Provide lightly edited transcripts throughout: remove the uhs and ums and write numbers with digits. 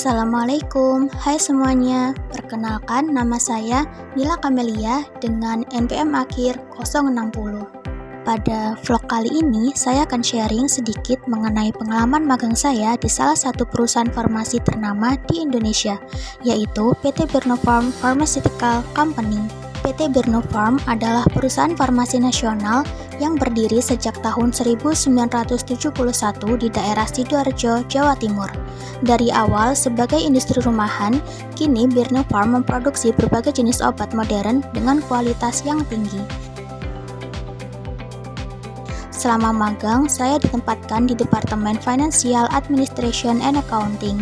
Assalamualaikum, hai semuanya. Perkenalkan, nama saya Nila Kamelia dengan NPM akhir 060. Pada vlog kali ini, saya akan sharing sedikit mengenai pengalaman magang saya di salah satu perusahaan farmasi ternama di Indonesia, yaitu PT Birnopharm Pharmaceutical Company. PT Birnopharm adalah perusahaan farmasi nasional yang berdiri sejak tahun 1971 di daerah Sidoarjo, Jawa Timur. Dari awal sebagai industri rumahan, kini Birnopharm memproduksi berbagai jenis obat modern dengan kualitas yang tinggi. Selama magang, saya ditempatkan di Departemen Financial Administration and Accounting.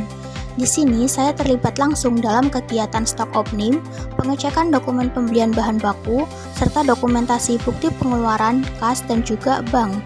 Di sini, saya terlibat langsung dalam kegiatan stok opening, pengecekan dokumen pembelian bahan baku, serta dokumentasi bukti pengeluaran, kas, dan juga bank.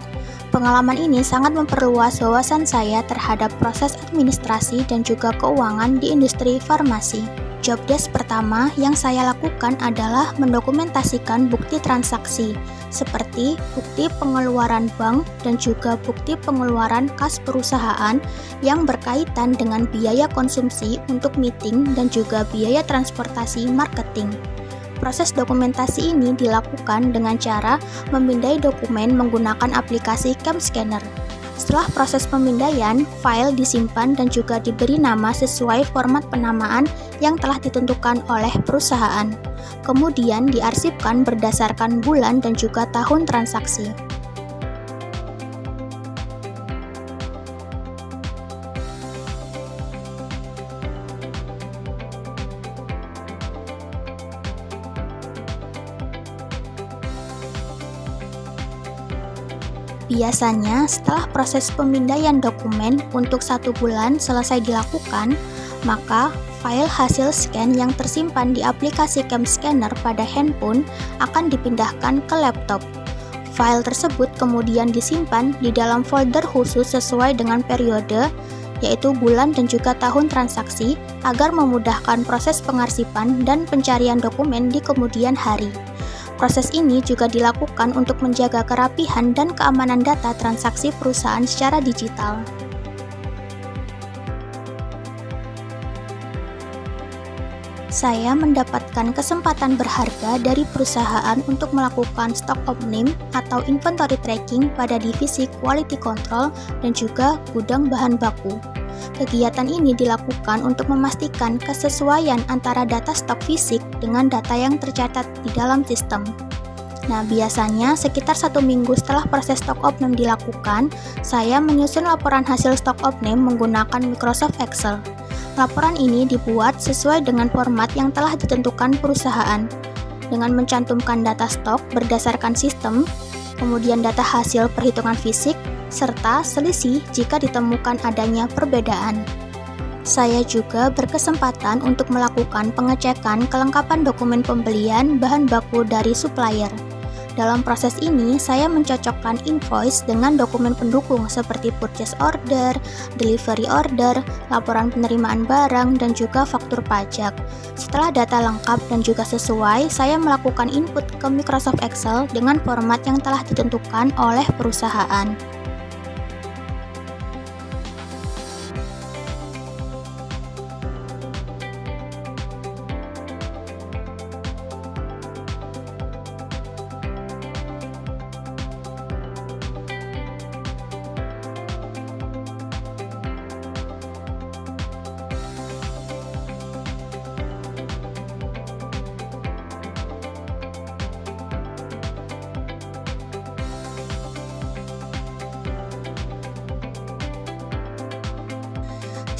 Pengalaman ini sangat memperluas wawasan saya terhadap proses administrasi dan juga keuangan di industri farmasi. Job desk pertama yang saya lakukan adalah mendokumentasikan bukti transaksi, seperti bukti pengeluaran bank dan juga bukti pengeluaran kas perusahaan yang berkaitan dengan biaya konsumsi untuk meeting dan juga biaya transportasi marketing. Proses dokumentasi ini dilakukan dengan cara memindai dokumen menggunakan aplikasi CamScanner. Setelah proses pemindaian, file disimpan dan juga diberi nama sesuai format penamaan yang telah ditentukan oleh perusahaan. Kemudian diarsipkan berdasarkan bulan dan juga tahun transaksi. Biasanya, setelah proses pemindaian dokumen untuk 1 bulan selesai dilakukan, maka file hasil scan yang tersimpan di aplikasi CamScanner pada handphone akan dipindahkan ke laptop. File tersebut kemudian disimpan di dalam folder khusus sesuai dengan periode, yaitu bulan dan juga tahun transaksi, agar memudahkan proses pengarsipan dan pencarian dokumen di kemudian hari. Proses ini juga dilakukan untuk menjaga kerapihan dan keamanan data transaksi perusahaan secara digital. Saya mendapatkan kesempatan berharga dari perusahaan untuk melakukan stock opening atau inventory tracking pada divisi quality control dan juga gudang bahan baku. Kegiatan ini dilakukan untuk memastikan kesesuaian antara data stok fisik dengan data yang tercatat di dalam sistem. Nah, biasanya sekitar 1 minggu setelah proses stock opening dilakukan, saya menyusun laporan hasil stock opening menggunakan Microsoft Excel. Laporan ini dibuat sesuai dengan format yang telah ditentukan perusahaan, dengan mencantumkan data stok berdasarkan sistem, kemudian data hasil perhitungan fisik, serta selisih jika ditemukan adanya perbedaan. Saya juga berkesempatan untuk melakukan pengecekan kelengkapan dokumen pembelian bahan baku dari supplier. Dalam proses ini, saya mencocokkan invoice dengan dokumen pendukung seperti purchase order, delivery order, laporan penerimaan barang, dan juga faktur pajak. Setelah data lengkap dan juga sesuai, saya melakukan input ke Microsoft Excel dengan format yang telah ditentukan oleh perusahaan.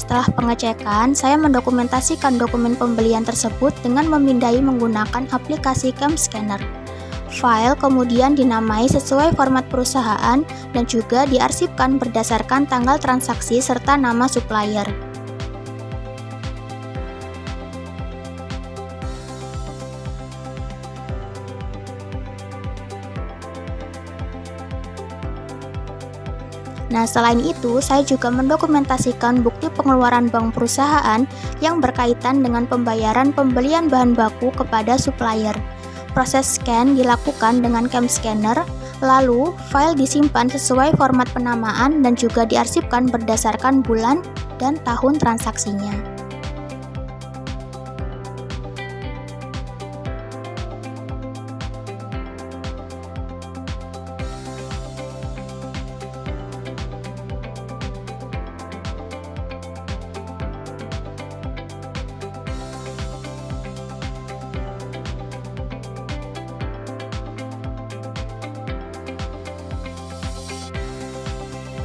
Setelah pengecekan, saya mendokumentasikan dokumen pembelian tersebut dengan memindai menggunakan aplikasi CamScanner. File kemudian dinamai sesuai format perusahaan dan juga diarsipkan berdasarkan tanggal transaksi serta nama supplier. Nah, selain itu, saya juga mendokumentasikan bukti pengeluaran bank perusahaan yang berkaitan dengan pembayaran pembelian bahan baku kepada supplier. Proses scan dilakukan dengan CamScanner, lalu file disimpan sesuai format penamaan dan juga diarsipkan berdasarkan bulan dan tahun transaksinya.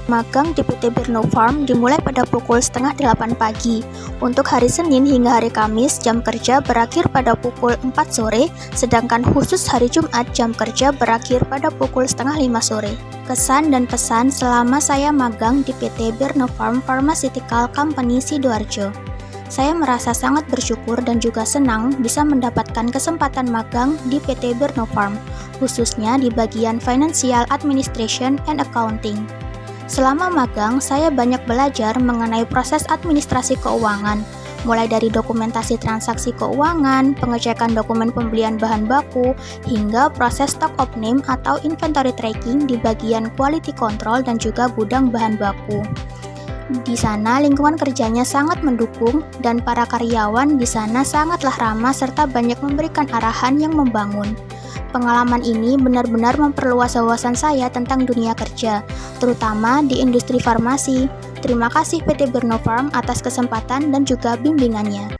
Magang di PT Birno Farm dimulai pada pukul setengah 8 pagi. Untuk hari Senin hingga hari Kamis, jam kerja berakhir pada pukul 4 sore, sedangkan khusus hari Jumat jam kerja berakhir pada pukul setengah 5 sore. Kesan dan pesan selama saya magang di PT Birno Farm Pharmaceutical Company Sidoarjo. Saya merasa sangat bersyukur dan juga senang bisa mendapatkan kesempatan magang di PT Birno Farm, khususnya di bagian Financial Administration and Accounting. Selama magang, saya banyak belajar mengenai proses administrasi keuangan, mulai dari dokumentasi transaksi keuangan, pengecekan dokumen pembelian bahan baku, hingga proses stock opening atau inventory tracking di bagian quality control dan juga gudang bahan baku. Di sana lingkungan kerjanya sangat mendukung dan para karyawan di sana sangatlah ramah serta banyak memberikan arahan yang membangun. Pengalaman ini benar-benar memperluas wawasan saya tentang dunia kerja, terutama di industri farmasi. Terima kasih PT Birno Farm atas kesempatan dan juga bimbingannya.